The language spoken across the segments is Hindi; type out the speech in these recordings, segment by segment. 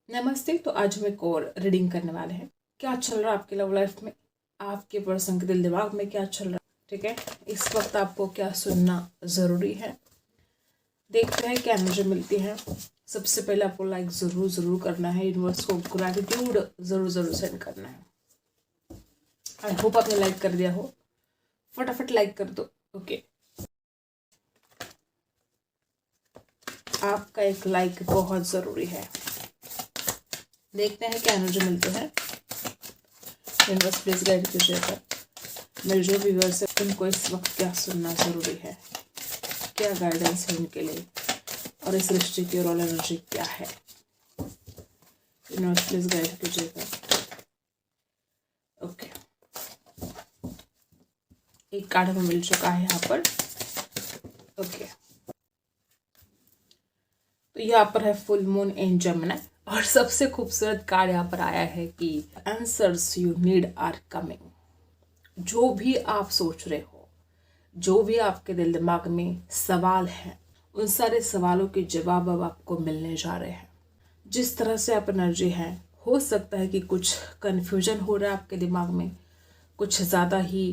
नमस्ते। तो आज हम एक और रीडिंग करने वाले हैं। क्या चल रहा है आपके लव लाइफ में, आपके पर्सन के दिल दिमाग में क्या चल रहा है, ठीक है। इस वक्त आपको क्या सुनना ज़रूरी है, देखते हैं क्या एनर्जी मिलती है। सबसे पहले आपको लाइक ज़रूर करना है, यूनिवर्स को ग्रैटिट्यूड ज़रूर सेंड करना है। आई होप आपने लाइक कर दिया हो, फटाफट लाइक कर दो। ओके, आपका एक लाइक बहुत ज़रूरी है। देखते हैं क्या एनर्जी मिलते हैं। यूनिवर्स प्लीज गाइड कीजिएगा। मेरे जो व्यूअर्स है उनको इस वक्त क्या सुनना ज़रूरी है, क्या गाइडेंस है उनके लिए, और इस रिश्ते की ओवरऑल एनर्जी क्या है। यूनिवर्स प्लीज गाइड कीजिएगा। ओके, एक कार्ड हमें मिल चुका है यहाँ पर। ओके, तो यहाँ पर है फुल मून इन जेमिनी, और सबसे खूबसूरत कार्ड यहाँ पर आया है कि answers you need are coming. जो भी आप सोच रहे हो, जो भी आपके दिल दिमाग में सवाल हैं, उन सारे सवालों के जवाब अब आपको मिलने जा रहे हैं। जिस तरह से आप एनर्जी है, हो सकता है कि कुछ कन्फ्यूजन हो रहा है आपके दिमाग में, कुछ ज़्यादा ही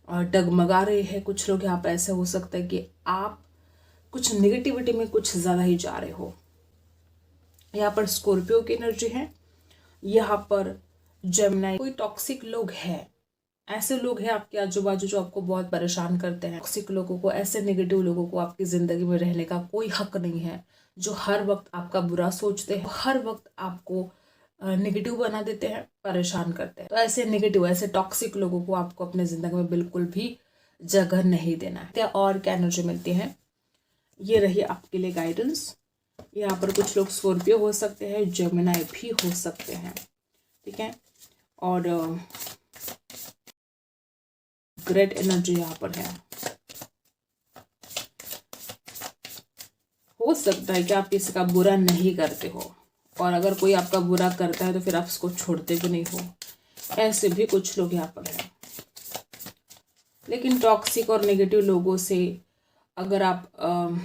डगमगा रहे हैं। कुछ लोग यहाँ पर ऐसे हो सकता है कि आप कुछ नेगेटिविटी में कुछ ज़्यादा ही जा रहे हो। यहाँ पर स्कॉर्पियो की एनर्जी है, यहाँ पर जेमिनी। कोई टॉक्सिक लोग हैं, ऐसे लोग हैं आपके आजू बाजू जो आपको बहुत परेशान करते हैं। टॉक्सिक लोगों को, ऐसे नेगेटिव लोगों को आपकी ज़िंदगी में रहने का कोई हक नहीं है, जो हर वक्त आपका बुरा सोचते हैं, हर वक्त आपको नेगेटिव बना देते हैं, परेशान करते हैं। तो ऐसे नेगेटिव, ऐसे टॉक्सिक लोगों को आपको अपने ज़िंदगी में बिल्कुल भी जगह नहीं देना है। क्या और क्या एनर्जी मिलती है, ये रही आपके लिए गाइडेंस। यहाँ पर कुछ लोग स्कॉर्पियो हो सकते हैं, जेमिनी भी हो सकते हैं, ठीक है। और ग्रेट एनर्जी यहाँ पर है। हो सकता है कि आप किसी का बुरा नहीं करते हो, और अगर कोई आपका बुरा करता है तो फिर आप उसको छोड़ते भी नहीं हो। ऐसे भी कुछ लोग यहाँ पर हैं। लेकिन टॉक्सिक और नेगेटिव लोगों से अगर आप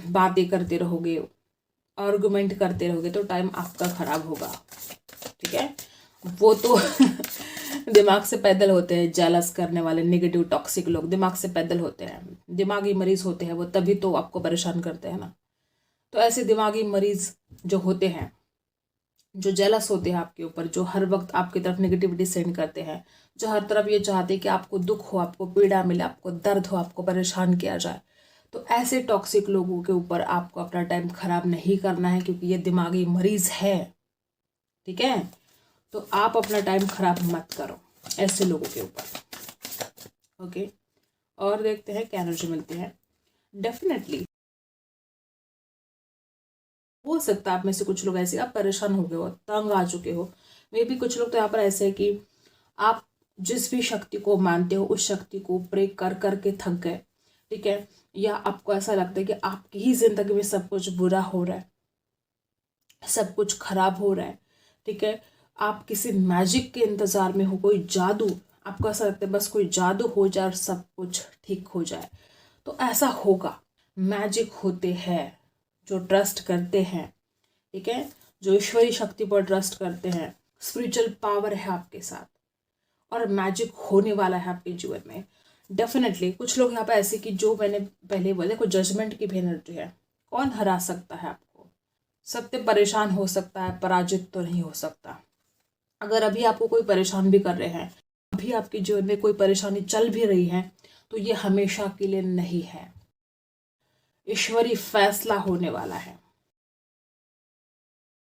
बातें करते रहोगे, आर्गुमेंट करते रहोगे, तो टाइम आपका खराब होगा, ठीक है। वो तो दिमाग से पैदल होते हैं, जेलस करने वाले नेगेटिव टॉक्सिक लोग दिमाग से पैदल होते हैं, दिमागी मरीज होते हैं वो, तभी तो आपको परेशान करते हैं ना। तो ऐसे दिमागी मरीज जो होते हैं, जो जेलस होते हैं आपके ऊपर, जो हर वक्त आपकी तरफ नेगेटिविटी सेंड करते हैं, जो हर तरफ ये चाहते हैं कि आपको दुख हो, आपको पीड़ा मिले, आपको दर्द हो, आपको परेशान किया जाए, तो ऐसे टॉक्सिक लोगों के ऊपर आपको अपना टाइम खराब नहीं करना है, क्योंकि ये दिमागी मरीज है, ठीक है। तो आप अपना टाइम खराब मत करो ऐसे लोगों के ऊपर। ओके, और देखते हैं क्या एनर्जी मिलती है। डेफिनेटली हो सकता है आप में से कुछ लोग ऐसे आप परेशान हो गए हो, तंग आ चुके हो। मे भी कुछ लोग तो यहाँ पर ऐसे है कि आप जिस भी शक्ति को मानते हो, उस शक्ति को प्रे कर करके थक गए, ठीक है। या आपको ऐसा लगता है कि आपकी ही जिंदगी में सब कुछ बुरा हो रहा है, सब कुछ खराब हो रहा है, ठीक है। आप किसी मैजिक के इंतजार में हो, कोई जादू, आपको ऐसा लगता है बस कोई जादू हो जाए और सब कुछ ठीक हो जाए। तो ऐसा होगा। मैजिक होते हैं जो ट्रस्ट करते हैं, ठीक है, जो ईश्वरी शक्ति पर ट्रस्ट करते हैं, स्पिरिचुअल पावर है आपके साथ, और मैजिक होने वाला है आपके जीवन में। डेफिनेटली कुछ लोग यहाँ पे ऐसे कि जो मैंने पहले बोले, कोई जजमेंट की भी एनर्जी है। कौन हरा सकता है आपको, सत्य परेशान हो सकता है, पराजित तो नहीं हो सकता। अगर अभी आपको कोई परेशान भी कर रहे हैं, अभी आपके जीवन में कोई परेशानी चल भी रही है, तो ये हमेशा के लिए नहीं है। ईश्वरी फैसला होने वाला है।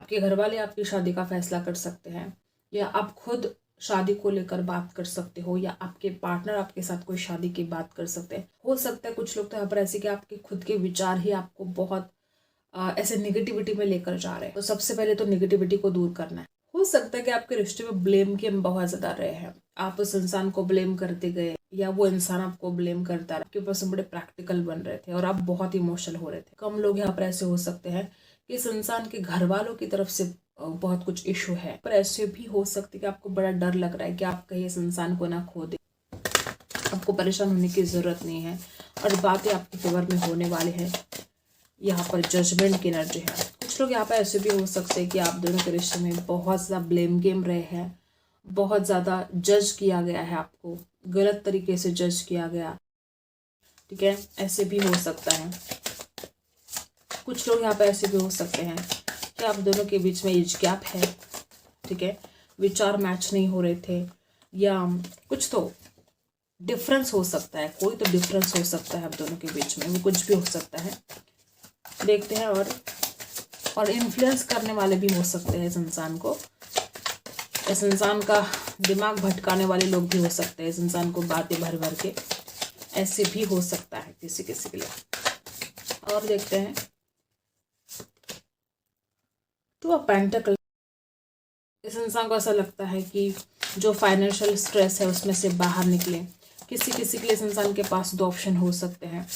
आपके घर वाले आपकी शादी का फैसला कर सकते हैं, या आप खुद शादी को लेकर बात कर सकते हो, या आपके पार्टनर आपके साथ कोई शादी की बात कर सकते हैं। हो सकता है कुछ लोग तो यहाँ पर ऐसे कि आपके खुद के विचार ही आपको बहुत ऐसे निगेटिविटी में लेकर जा रहे हैं। तो सबसे पहले तो निगेटिविटी को दूर करना है। हो सकता है कि आपके रिश्ते में ब्लेम गेम बहुत ज्यादा रहे हैं, आप उस इंसान को ब्लेम करते गए, या वो इंसान आपको ब्लेम करता है, आपके ऊपर से बड़े प्रैक्टिकल बन रहे थे और आप बहुत इमोशनल हो रहे थे। कम लोग यहाँ पर ऐसे हो सकते हैं कि इस इंसान के घर वालों की तरफ से बहुत कुछ इशू है, पर ऐसे भी हो सकते कि आपको बड़ा डर लग रहा है कि आप कहीं इस इंसान को ना खो दे। आपको परेशान होने की जरूरत नहीं है, और बातें आपके फेवर में होने वाली है। यहाँ पर जजमेंट की एनर्जी है। कुछ कुछ लोग यहाँ पे ऐसे भी हो सकते हैं कि आप दोनों के रिश्ते में बहुत ज़्यादा ब्लेम गेम रहे हैं, बहुत ज़्यादा जज किया गया है, आपको गलत तरीके से जज किया गया, ठीक है, ऐसे भी हो सकता है। कुछ लोग यहाँ पे ऐसे भी हो सकते हैं कि आप दोनों के बीच में एज गैप है, ठीक है, विचार मैच नहीं हो रहे थे, या कुछ तो डिफरेंस हो सकता है, कोई तो डिफरेंस हो सकता है आप दोनों के बीच में, वो कुछ भी हो सकता है, देखते हैं। और इन्फ्लुएंस करने वाले भी हो सकते हैं इस इंसान को, इस इंसान का दिमाग भटकाने वाले लोग भी हो सकते हैं इस इंसान को बातें भर भर के, ऐसे भी हो सकता है किसी किसी के लिए। और देखते हैं तो पेंटाकल, इस इंसान को ऐसा लगता है कि जो फाइनेंशियल स्ट्रेस है उसमें से बाहर निकले। किसी किसी के लिए इस इंसान के पास दो ऑप्शन हो सकते हैं।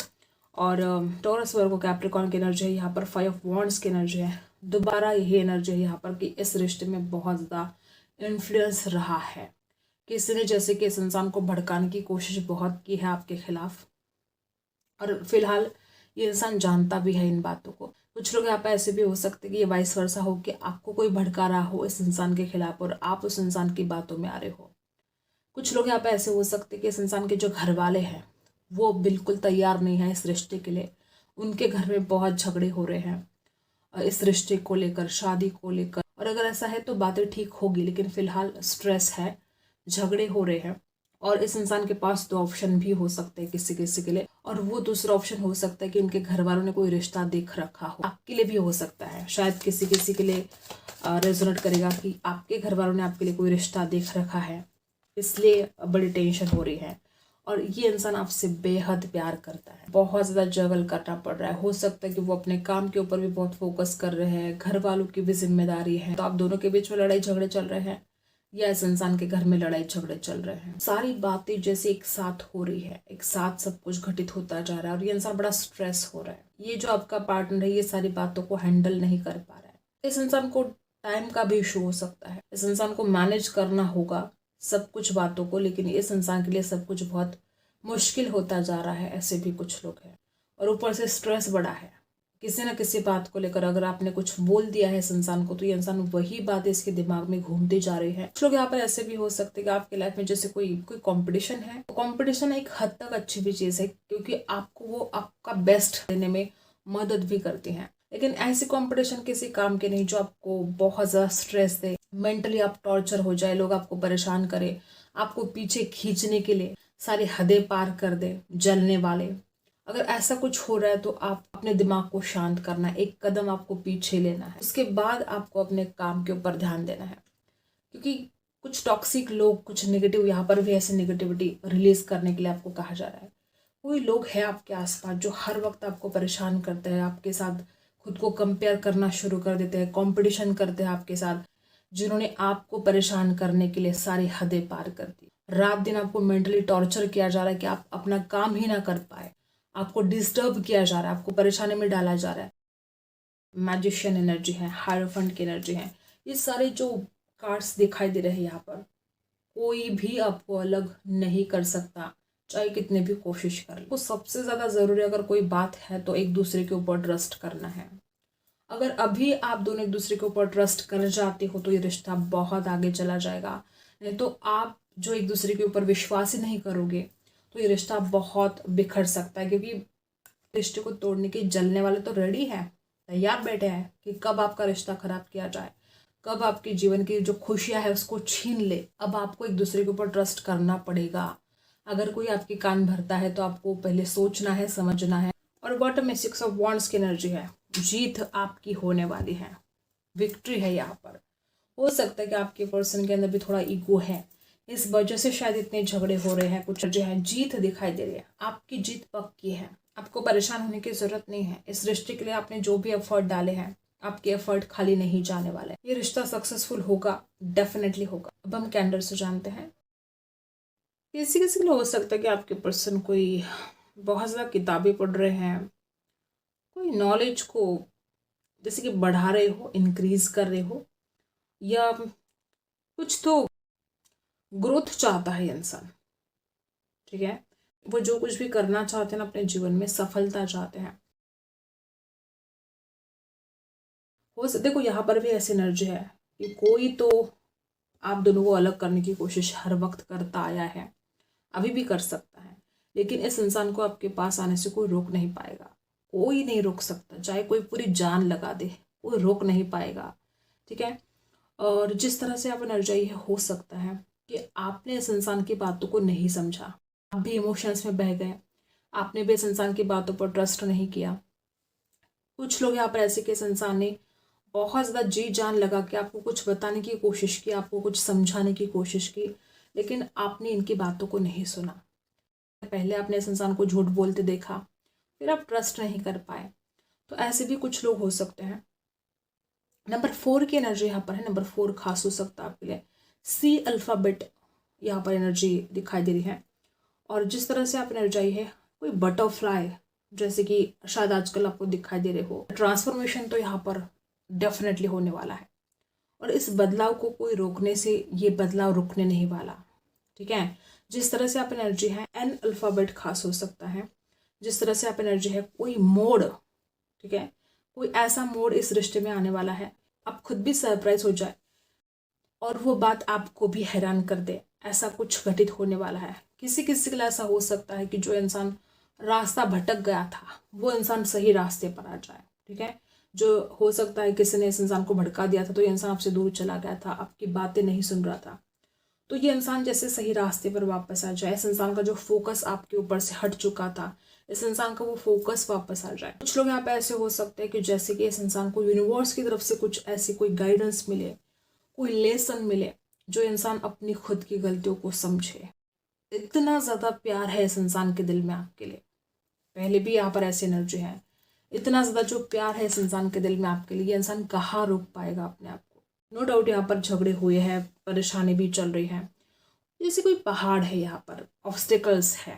और टॉरस वर्गो कैप्रिकॉर्न की एनर्जी है यहाँ पर, 5 ऑफ वॉन्ड्स की एनर्जी है, दोबारा यही एनर्जी है यहाँ पर कि इस रिश्ते में बहुत ज़्यादा इन्फ्लुएंस रहा है, किसी ने जैसे कि इस इंसान को भड़काने की कोशिश बहुत की है आपके खिलाफ, और फिलहाल ये इंसान जानता भी है इन बातों को। कुछ लोग यहाँ पे ऐसे भी हो सकते हैं कि ये वाइस वर्सा हो कि आपको कोई भड़का रहा हो इस इंसान के खिलाफ और आप उस इंसान की बातों में आ रहे हो। कुछ लोग यहाँ पे ऐसे हो सकते हैं कि इस इंसान के जो घर वाले हैं वो बिल्कुल तैयार नहीं है इस रिश्ते के लिए, उनके घर में बहुत झगड़े हो रहे हैं इस रिश्ते को लेकर, शादी को लेकर, और अगर ऐसा है तो बातें ठीक होगी, लेकिन फिलहाल स्ट्रेस है, झगड़े हो रहे हैं। और इस इंसान के पास दो ऑप्शन भी हो सकते हैं किसी किसी के लिए, और वो दूसरा ऑप्शन हो सकता है कि उनके घर वालों ने कोई रिश्ता देख रखा हो, आपके लिए भी हो सकता है, शायद किसी किसी के लिए रेजोनेट करेगा कि आपके घर वालों ने आपके लिए कोई रिश्ता देख रखा है, इसलिए बड़ी टेंशन हो रही है। और ये इंसान आपसे बेहद प्यार करता है, बहुत ज़्यादा जगल करना पड़ रहा है, हो सकता है कि वो अपने काम के ऊपर भी बहुत फोकस कर रहे हैं, घर वालों की भी जिम्मेदारी है, तो आप दोनों के बीच में लड़ाई झगड़े चल रहे हैं, या इस इंसान के घर में लड़ाई झगड़े चल रहे हैं। सारी बातें जैसे एक साथ हो रही है, एक साथ सब कुछ घटित होता जा रहा है, और ये इंसान बड़ा स्ट्रेस हो रहा है। ये जो आपका पार्टनर है ये सारी बातों को हैंडल नहीं कर पा रहा है। इस इंसान को टाइम का भी इशू हो सकता है, इस इंसान को मैनेज करना होगा सब कुछ बातों को, लेकिन इस इंसान के लिए सब कुछ बहुत मुश्किल होता जा रहा है, ऐसे भी कुछ लोग हैं। और ऊपर से स्ट्रेस बड़ा है, किसी न किसी बात को लेकर अगर आपने कुछ बोल दिया है इस इंसान को तो ये इंसान वही बात इसके दिमाग में घूमती जा रही है। कुछ लोग यहाँ पर ऐसे भी हो सकते हैं कि आपके लाइफ में जैसे कोई कंपटीशन है, तो कंपटीशन एक हद तक अच्छी भी चीज़ है, क्योंकि आपको वो आपका बेस्ट देने में मदद भी करती है, लेकिन ऐसी कंपटीशन किसी काम के नहीं जो आपको बहुत ज़्यादा स्ट्रेस दे, मेंटली आप टॉर्चर हो जाए, लोग आपको परेशान करे, आपको पीछे खींचने के लिए सारी हदें पार कर दे, जलने वाले। अगर ऐसा कुछ हो रहा है तो आप अपने दिमाग को शांत करना है, एक कदम आपको पीछे लेना है, उसके बाद आपको अपने काम के ऊपर ध्यान देना है, क्योंकि कुछ टॉक्सिक लोग, कुछ नेगेटिव, यहाँ पर भी ऐसे नेगेटिविटी रिलीज करने के लिए आपको कहा जा रहा है। कोई लोग हैं आपके आसपास जो हर वक्त आपको परेशान करते हैं, आपके साथ खुद को कंपेयर करना शुरू कर देते हैं, कंपटीशन करते हैं आपके साथ, जिन्होंने आपको परेशान करने के लिए सारी हदें पार कर दी। रात दिन आपको मेंटली टॉर्चर किया जा रहा है कि आप अपना काम ही ना कर पाए, आपको डिस्टर्ब किया जा रहा है, आपको परेशानी में डाला जा रहा है। मैजिशियन एनर्जी है, हायरोफेंट की एनर्जी है, ये सारे जो कार्ड्स दिखाई दे रहे हैं यहाँ पर, कोई भी आपको अलग नहीं कर सकता, चाहे कितने भी कोशिश कर ले। तो सबसे ज़्यादा ज़रूरी अगर कोई बात है तो एक दूसरे के ऊपर ट्रस्ट करना है। अगर अभी आप दोनों एक दूसरे के ऊपर ट्रस्ट कर जाते हो तो ये रिश्ता बहुत आगे चला जाएगा, नहीं तो आप जो एक दूसरे के ऊपर विश्वास ही नहीं करोगे तो ये रिश्ता बहुत बिखर सकता है, क्योंकि रिश्ते को तोड़ने के जलने वाले तो रेडी है, तैयार बैठे हैं कि कब आपका रिश्ता खराब किया जाए, कब आपके जीवन की जो खुशियां है उसको छीन ले। अब आपको एक दूसरे के ऊपर ट्रस्ट करना पड़ेगा। अगर कोई आपके कान भरता है तो आपको पहले सोचना है, समझना है। और बॉटम में 6 ऑफ वॉन्ड्स की एनर्जी है, जीत आपकी होने वाली है, विक्ट्री है यहाँ पर। हो सकता है कि आपके पर्सन के अंदर भी थोड़ा ईगो है, इस वजह से शायद इतने झगड़े हो रहे हैं, कुछ जो है जीत दिखाई दे रही है, आपकी जीत पक्की है, आपको परेशान होने की जरूरत नहीं है। इस रिश्ते के लिए आपने जो भी एफर्ट डाले हैं, आपके एफर्ट खाली नहीं जाने वाले, ये रिश्ता सक्सेसफुल होगा, डेफिनेटली होगा। अब हम कैंडल से जानते हैं। किसी किसी के लिए हो सकता है कि आपके पर्सन कोई बहुत ज़्यादा किताबें पढ़ रहे हैं, कोई नॉलेज को जैसे कि बढ़ा रहे हो, इंक्रीज कर रहे हो, या कुछ तो ग्रोथ चाहता है इंसान, ठीक है, वो जो कुछ भी करना चाहते हैं ना अपने जीवन में, सफलता चाहते हैं, देखो यहाँ पर भी ऐसी एनर्जी है कि कोई तो आप दोनों को अलग करने की कोशिश हर वक्त करता आया है, अभी भी कर सकता है, लेकिन इस इंसान को आपके पास आने से कोई रोक नहीं पाएगा। कोई नहीं रोक सकता, चाहे कोई पूरी जान लगा दे, कोई रोक नहीं पाएगा। ठीक है। और जिस तरह से आप एनर्जाई है, हो सकता है कि आपने इस इंसान की बातों को नहीं समझा, आप भी इमोशंस में बह गए, आपने भी इस इंसान की बातों पर ट्रस्ट नहीं किया। कुछ लोग यहाँ पर ऐसे कि इस इंसान ने बहुत ज़्यादा जी जान लगा के आपको कुछ बताने की कोशिश की, आपको कुछ समझाने की कोशिश की, लेकिन आपने इनकी बातों को नहीं सुना। पहले आपने इस इंसान को झूठ बोलते देखा, फिर आप ट्रस्ट नहीं कर पाए। तो ऐसे भी कुछ लोग हो सकते हैं। नंबर 4 की एनर्जी यहाँ पर है। नंबर 4 खास हो सकता है आपके लिए। सी अल्फ़ाबेट यहाँ पर एनर्जी दिखाई दे रही है। और जिस तरह से आप एनर्जाई है, कोई बटरफ्लाई जैसे कि शायद आजकल आपको दिखाई दे रहे हो। ट्रांसफॉर्मेशन तो यहाँ पर डेफिनेटली होने वाला है, और इस बदलाव को कोई रोकने से ये बदलाव रुकने नहीं वाला। ठीक है। जिस तरह से आप एनर्जी है, एन अल्फ़ाबेट खास हो सकता है। जिस तरह से आप एनर्जी है, कोई मोड़, ठीक है, कोई ऐसा मोड़ इस रिश्ते में आने वाला है, आप खुद भी सरप्राइज हो जाए और वो बात आपको भी हैरान कर दे। ऐसा कुछ घटित होने वाला है। किसी किसी के लिए ऐसा हो सकता है कि जो इंसान रास्ता भटक गया था, वो इंसान सही रास्ते पर आ जाए। ठीक है। जो हो सकता है किसी ने इस इंसान को भड़का दिया था, तो ये इंसान आपसे दूर चला गया था, आपकी बातें नहीं सुन रहा था, तो ये इंसान जैसे सही रास्ते पर वापस आ जाए। इस इंसान का जो फोकस आपके ऊपर से हट चुका था, इस इंसान का वो फोकस वापस आ जाए। कुछ लोग यहाँ पे ऐसे हो सकते हैं कि जैसे कि इस इंसान को यूनिवर्स की तरफ से कुछ ऐसी कोई गाइडेंस मिले, कोई लेसन मिले, जो इंसान अपनी खुद की गलतियों को समझे। इतना ज़्यादा प्यार है इस इंसान के दिल में आपके लिए। पहले भी यहाँ पर ऐसी एनर्जी है। इतना ज़्यादा जो प्यार है इस इंसान के दिल में आपके लिए, ये इंसान कहाँ रोक पाएगा अपने आप को। नो डाउट यहाँ पर झगड़े हुए हैं, परेशानी भी चल रही है, जैसे कोई पहाड़ है, यहाँ पर ऑब्स्टिकल्स है।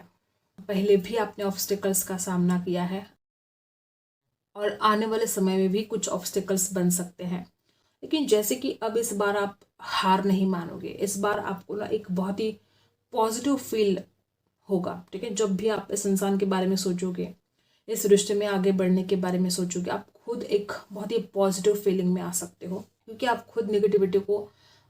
पहले भी आपने ऑब्स्टिकल्स का सामना किया है, और आने वाले समय में भी कुछ ऑब्स्टिकल्स बन सकते हैं, लेकिन जैसे कि अब इस बार आप हार नहीं मानोगे। इस बार आपको ना एक बहुत ही पॉजिटिव फील होगा। ठीक है। जब भी आप इस इंसान के बारे में सोचोगे, इस रिश्ते में आगे बढ़ने के बारे में सोचोगे, आप खुद एक बहुत ही पॉजिटिव फीलिंग में आ सकते हो, क्योंकि आप खुद नेगेटिविटी को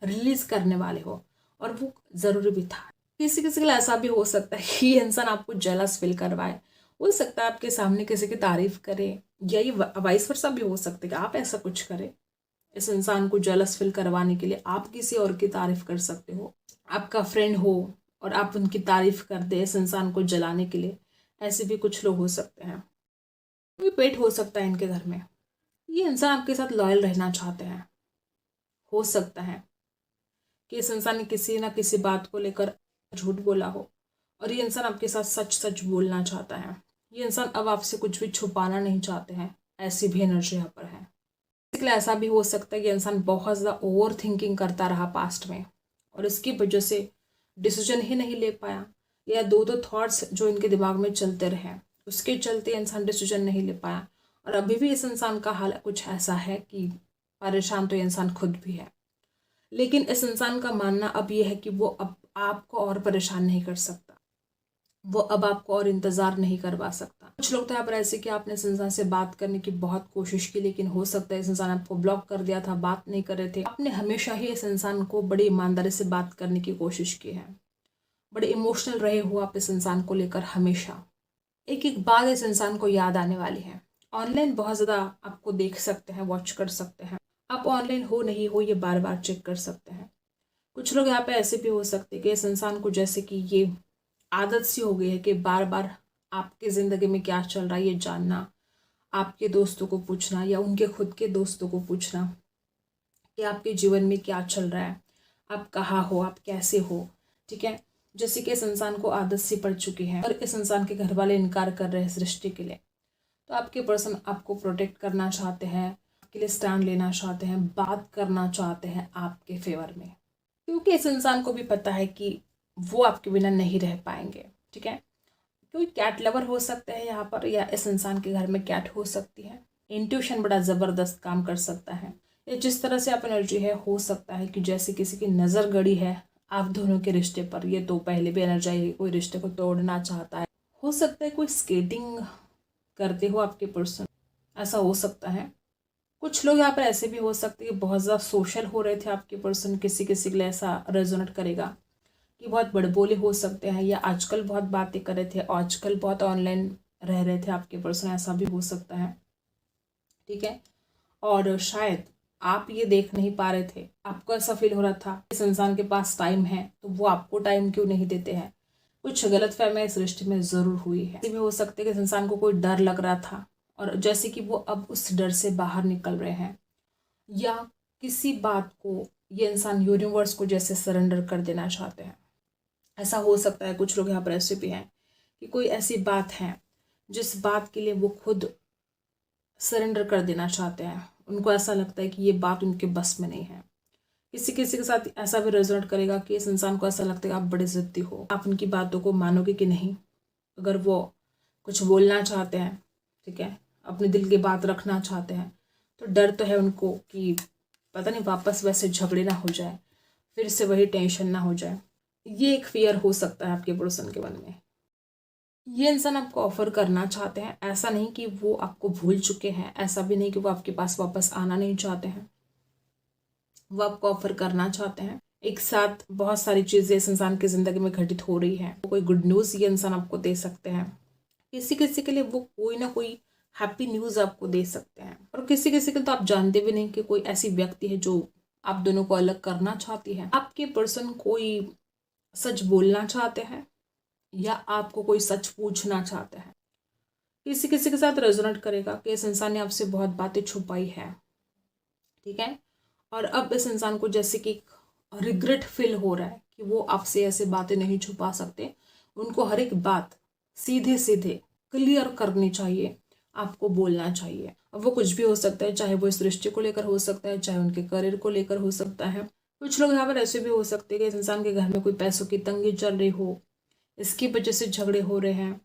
रिलीज करने वाले हो, और वो ज़रूरी भी था। किसी किसी के लिए ऐसा भी हो सकता है कि ये इंसान आपको जेलस फील करवाए। हो सकता है आपके सामने किसी की तारीफ करे, या ये वाइस वर्सा भी हो सकता है कि आप ऐसा कुछ करें इस इंसान को जेलस फील करवाने के लिए। आप किसी और की तारीफ कर सकते हो, आपका फ्रेंड हो और आप उनकी तारीफ कर दे इस इंसान को जलाने के लिए। ऐसे भी कुछ लोग हो सकते हैं। कोई पेट हो सकता है इनके घर में। ये इंसान आपके साथ लॉयल रहना चाहते हैं। हो सकता है कि इस इंसान ने किसी ना किसी बात को लेकर झूठ बोला हो, और ये इंसान आपके साथ सच सच बोलना चाहता है। ये इंसान अब आपसे कुछ भी छुपाना नहीं चाहते हैं। ऐसी भी एनर्जी यहाँ पर है। इसलिए ऐसा भी हो सकता है कि इंसान बहुत ज़्यादा ओवर थिंकिंग करता रहा पास्ट में, और इसकी वजह से डिसीजन ही नहीं ले पाया, या दो दो थॉट्स जो इनके दिमाग में चलते रहे, उसके चलते इंसान डिसीजन नहीं ले पाया। और अभी भी इस इंसान का हाल कुछ ऐसा है कि परेशान तो ये इंसान खुद भी है, लेकिन इस इंसान का मानना अब ये है कि वो अब आपको और परेशान नहीं कर सकता, वो अब आपको और इंतज़ार नहीं करवा सकता। कुछ लोग तो यहाँ पर ऐसे कि आपने इस इंसान से बात करने की बहुत कोशिश की, लेकिन हो सकता है इस इंसान आपको ब्लॉक कर दिया था, बात नहीं कर रहे थे। आपने हमेशा ही इस इंसान को बड़ी ईमानदारी से बात करने की कोशिश की है, बड़े इमोशनल रहे हो आप इस इंसान को लेकर हमेशा। एक एक बात इस इंसान को याद आने वाली है। ऑनलाइन बहुत ज़्यादा आपको देख सकते हैं, वॉच कर सकते हैं। आप ऑनलाइन हो नहीं हो ये बार बार चेक कर सकते हैं। कुछ लोग यहाँ पे ऐसे भी हो सकते हैं कि इस इंसान को जैसे कि ये आदत सी हो गई है कि बार बार आपके ज़िंदगी में क्या चल रहा है ये जानना, आपके दोस्तों को पूछना या उनके खुद के दोस्तों को पूछना कि आपके जीवन में क्या चल रहा है, आप कहाँ हो, आप कैसे हो। ठीक है। जैसे कि इस इंसान को आदत सी पड़ चुकी है, और इस इंसान के घर वाले इनकार कर रहे हैं इस रिश्ते के लिए, तो आपके पर्सन आपको प्रोटेक्ट करना चाहते हैं, आपके लिए स्टैंड लेना चाहते हैं, बात करना चाहते हैं आपके फेवर में, क्योंकि इस इंसान को भी पता है कि वो आपके बिना नहीं रह पाएंगे। ठीक है। कोई कैट लवर हो सकता है यहाँ पर, या इस इंसान के घर में कैट हो सकती है। इंट्यूशन बड़ा ज़बरदस्त काम कर सकता है। या जिस तरह से आप एनर्जी है, हो सकता है कि जैसे किसी की नज़र गड़ी है आप दोनों के रिश्ते पर। ये तो पहले भी एनर्जी कोई रिश्ते को तोड़ना चाहता है। हो सकता है कोई स्केटिंग करते हो आपके पर्सन, ऐसा हो सकता है। कुछ लोग यहाँ पर ऐसे भी हो सकते हैं कि बहुत ज़्यादा सोशल हो रहे थे आपके पर्सन, किसी किसी के लिए ऐसा रेजोनेट करेगा कि बहुत बड़बोले हो सकते हैं, या आजकल बहुत बातें कर रहे थे, आजकल बहुत ऑनलाइन रह रहे थे आपके पर्सन, ऐसा भी हो सकता है। ठीक है। और शायद आप ये देख नहीं पा रहे थे, आपको ऐसा फील हो रहा था इस इंसान के पास टाइम है तो वो आपको टाइम क्यों नहीं देते हैं। कुछ गलतफहमियां इस रिश्ते में ज़रूर हुई है। भी हो सकता है कि इस इंसान को कोई डर लग रहा था और जैसे कि वो अब उस डर से बाहर निकल रहे हैं, या किसी बात को ये इंसान यूनिवर्स को जैसे सरेंडर कर देना चाहते हैं। ऐसा हो सकता है। कुछ लोग यहाँ पर ऐसे भी हैं कि कोई ऐसी बात है जिस बात के लिए वो खुद सरेंडर कर देना चाहते हैं, उनको ऐसा लगता है कि ये बात उनके बस में नहीं है। किसी किसी के साथ ऐसा भी रेजोनेट करेगा कि इस इंसान को ऐसा लगता है कि आप बड़े ज़िद्दी हो, आप उनकी बातों को मानोगे कि नहीं। अगर वो कुछ बोलना चाहते हैं, ठीक है, अपने दिल की बात रखना चाहते हैं, तो डर तो है उनको कि पता नहीं वापस वैसे झगड़े ना हो जाए, फिर से वही टेंशन ना हो जाए। ये एक फियर हो सकता है आपके पर्सन के मन में। ये इंसान आपको ऑफर करना चाहते हैं, ऐसा नहीं कि वो आपको भूल चुके हैं, ऐसा भी नहीं कि वो आपके पास वापस आना नहीं चाहते हैं। वो आपको ऑफर करना चाहते हैं। एक साथ बहुत सारी चीज़ें इस इंसान की ज़िंदगी में घटित हो रही हैं, कोई गुड न्यूज़ ये इंसान आपको दे सकते हैं। किसी किसी के लिए वो कोई ना कोई हैप्पी न्यूज़ आपको दे सकते हैं, और किसी किसी के तो आप जानते भी नहीं कि कोई ऐसी व्यक्ति है जो आप दोनों को अलग करना चाहती है। आपके पर्सन कोई सच बोलना चाहते हैं या आपको कोई सच पूछना चाहते हैं। किसी किसी के साथ रेजोनेट करेगा कि इस इंसान ने आपसे बहुत बातें छुपाई है, ठीक है, और अब इस इंसान को जैसे कि रिग्रेट फील हो रहा है कि वो आपसे ऐसे बातें नहीं छुपा सकते, उनको हर एक बात सीधे सीधे क्लियर करनी चाहिए, आपको बोलना चाहिए। अब वो कुछ भी हो सकता है, चाहे वो इस रिश्ते को लेकर हो सकता है, चाहे उनके करियर को लेकर हो सकता है। कुछ लोग यहाँ पर ऐसे भी हो सकते हैं कि इस इंसान के घर में कोई पैसों की तंगी चल रही हो, इसकी वजह से झगड़े हो रहे हैं।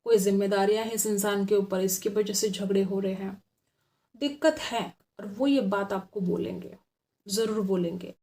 कोई जिम्मेदारियां हैं इस इंसान के ऊपर, इसकी वजह से झगड़े हो रहे हैं, दिक्कत है। और वो ये बात आपको बोलेंगे, ज़रूर बोलेंगे।